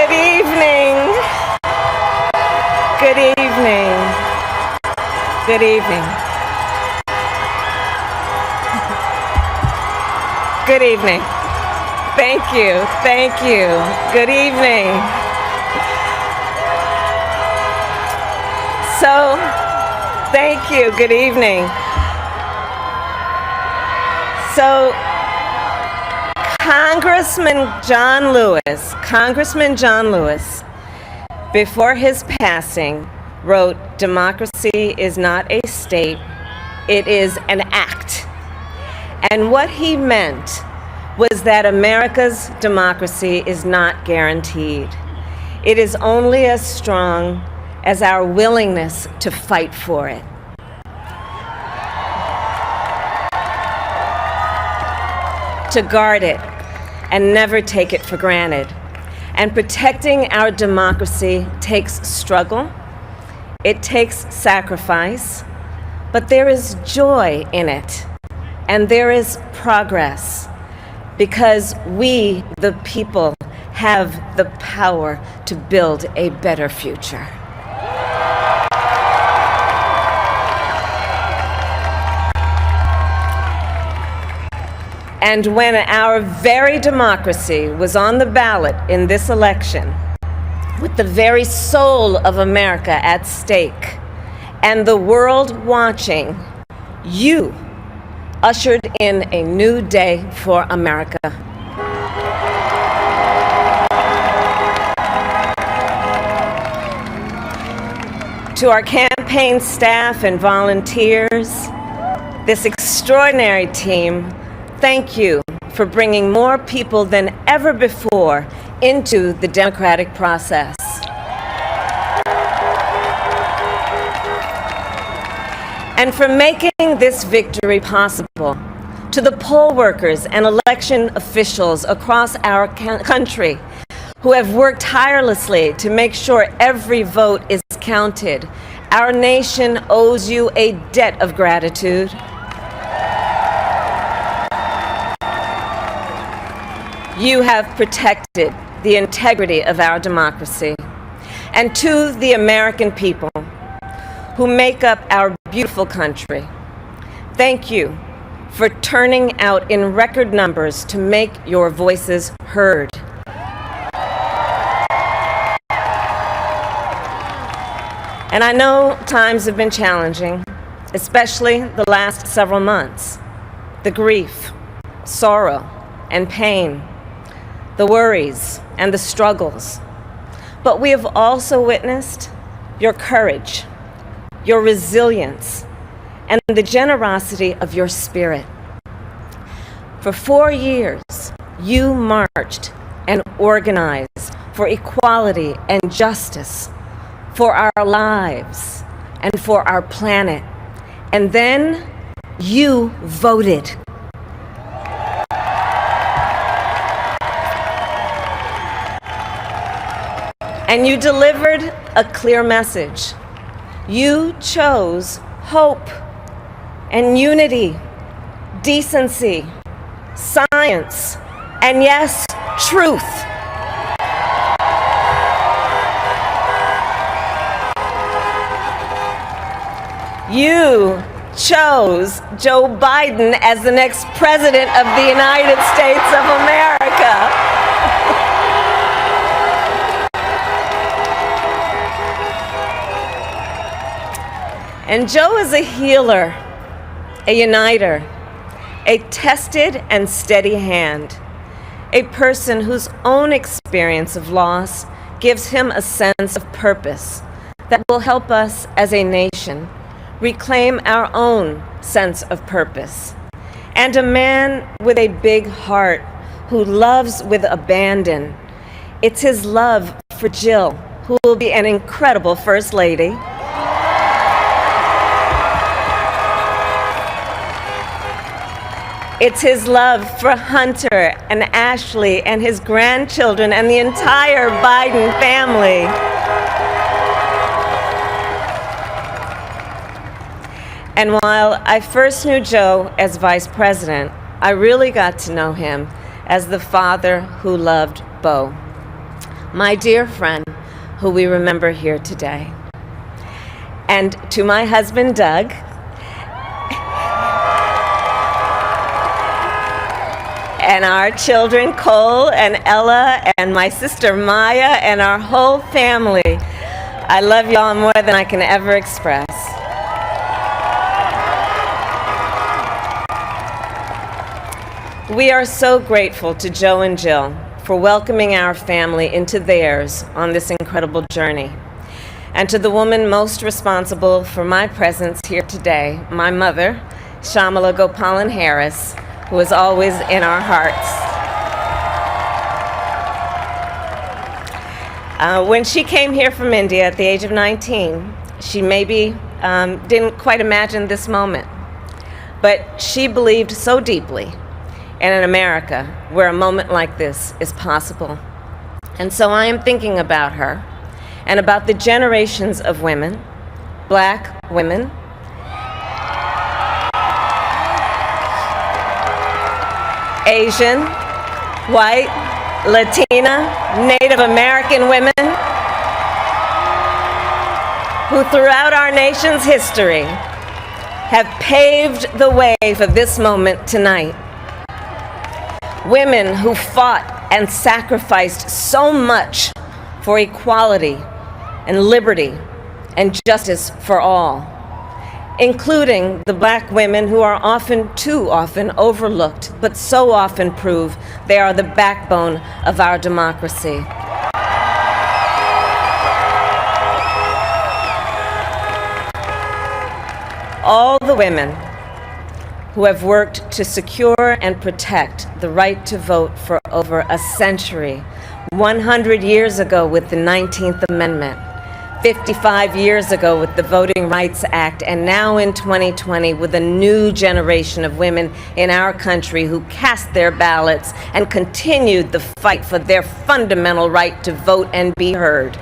Good evening. Good evening. Good evening. Good evening. Thank you. Thank you. Good evening. So, thank you. Good evening. So, Congressman John Lewis, before his passing, wrote, "Democracy is not a state, it is an act." And what he meant was that America's democracy is not guaranteed. It is only as strong as our willingness to fight for it. To guard it and never take it for granted. And protecting our democracy takes struggle, it takes sacrifice, but there is joy in it, and there is progress, because we, the people, have the power to build a better future. And when our very democracy was on the ballot in this election, with the very soul of America at stake, and the world watching, you ushered in a new day for America. To our campaign staff and volunteers, this extraordinary team, thank you for bringing more people than ever before into the democratic process. And for making this victory possible. To the poll workers and election officials across our country who have worked tirelessly to make sure every vote is counted, our nation owes you a debt of gratitude. You have protected the integrity of our democracy. And to the American people who make up our beautiful country, thank you for turning out in record numbers to make your voices heard. And I know times have been challenging, especially the last several months. The grief, sorrow, and pain, the worries and the struggles. But we have also witnessed your courage, your resilience, and the generosity of your spirit. For 4 years, you marched and organized for equality and justice, for our lives and for our planet. And then you voted. And you delivered a clear message. You chose hope and unity, decency, science, and yes, truth. You chose Joe Biden as the next president of the United States of America. And Joe is a healer, a uniter, a tested and steady hand, a person whose own experience of loss gives him a sense of purpose that will help us as a nation reclaim our own sense of purpose. And a man with a big heart who loves with abandon. It's his love for Jill, who will be an incredible First Lady. It's his love for Hunter and Ashley and his grandchildren and the entire Biden family. And while I first knew Joe as vice president, I really got to know him as the father who loved Bo. my dear friend who we remember here today. And to my husband, Doug, and our children, Cole and Ella, and my sister Maya, and our whole family, I love y'all more than I can ever express. We are so grateful to Joe and Jill for welcoming our family into theirs on this incredible journey. And to the woman most responsible for my presence here today, my mother, Shamala Gopalan Harris, who is always in our hearts. When she came here from India at the age of 19, she maybe didn't quite imagine this moment, but she believed so deeply in an America where a moment like this is possible. And so I am thinking about her and about the generations of women, Black women, Asian, white, Latina, Native American women, who throughout our nation's history have paved the way for this moment tonight. Women who fought and sacrificed so much for equality and liberty and justice for all, including the Black women who are often, too often, overlooked, but so often prove they are the backbone of our democracy. All the women who have worked to secure and protect the right to vote for over a century, 100 years ago with the 19th Amendment, 55 years ago with the Voting Rights Act, and now in 2020 with a new generation of women in our country who cast their ballots and continued the fight for their fundamental right to vote and be heard.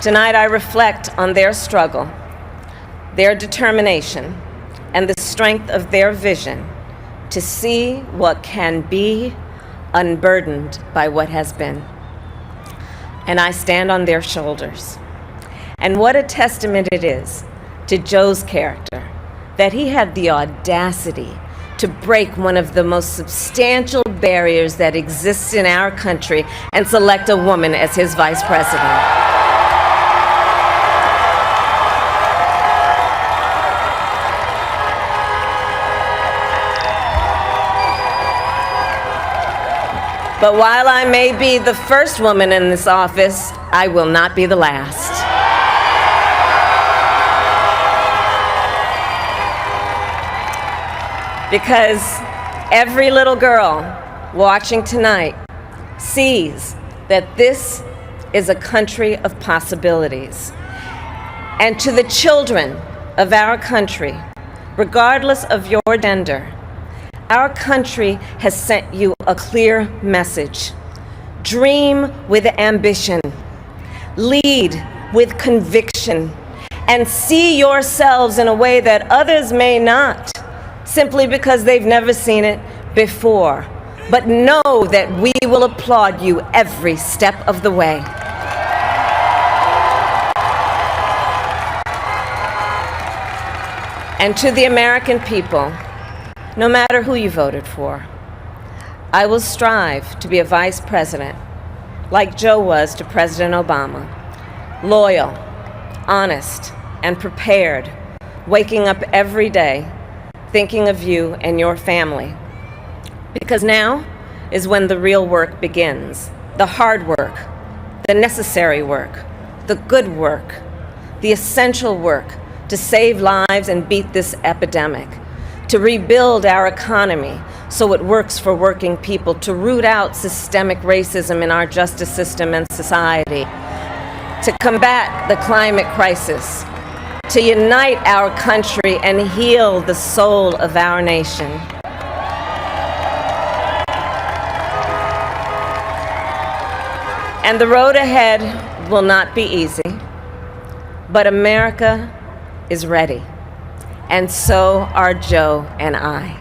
Tonight I reflect on their struggle, their determination, and the strength of their vision to see what can be unburdened by what has been. And I stand on their shoulders. And what a testament it is to Joe's character that he had the audacity to break one of the most substantial barriers that exists in our country and select a woman as his vice president. But while I may be the first woman in this office, I will not be the last. Because every little girl watching tonight sees that this is a country of possibilities. And to the children of our country, regardless of your gender, our country has sent you a clear message. Dream with ambition, lead with conviction, and see yourselves in a way that others may not, simply because they've never seen it before. But know that we will applaud you every step of the way. And to the American people, no matter who you voted for, I will strive to be a vice president, like Joe was to President Obama, loyal, honest, and prepared, waking up every day thinking of you and your family. Because now is when the real work begins, the hard work, the necessary work, the good work, the essential work to save lives and beat this epidemic, to rebuild our economy so it works for working people, to root out systemic racism in our justice system and society, to combat the climate crisis, to unite our country and heal the soul of our nation. And the road ahead will not be easy, but America is ready. And so are Joe and I.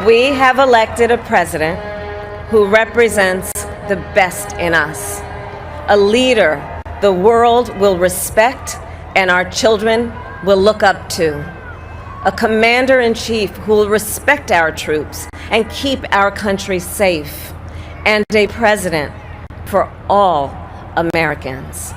We have elected a president who represents the best in us, a leader the world will respect and our children will look up to, a commander-in-chief who will respect our troops and keep our country safe, and a president for all Americans.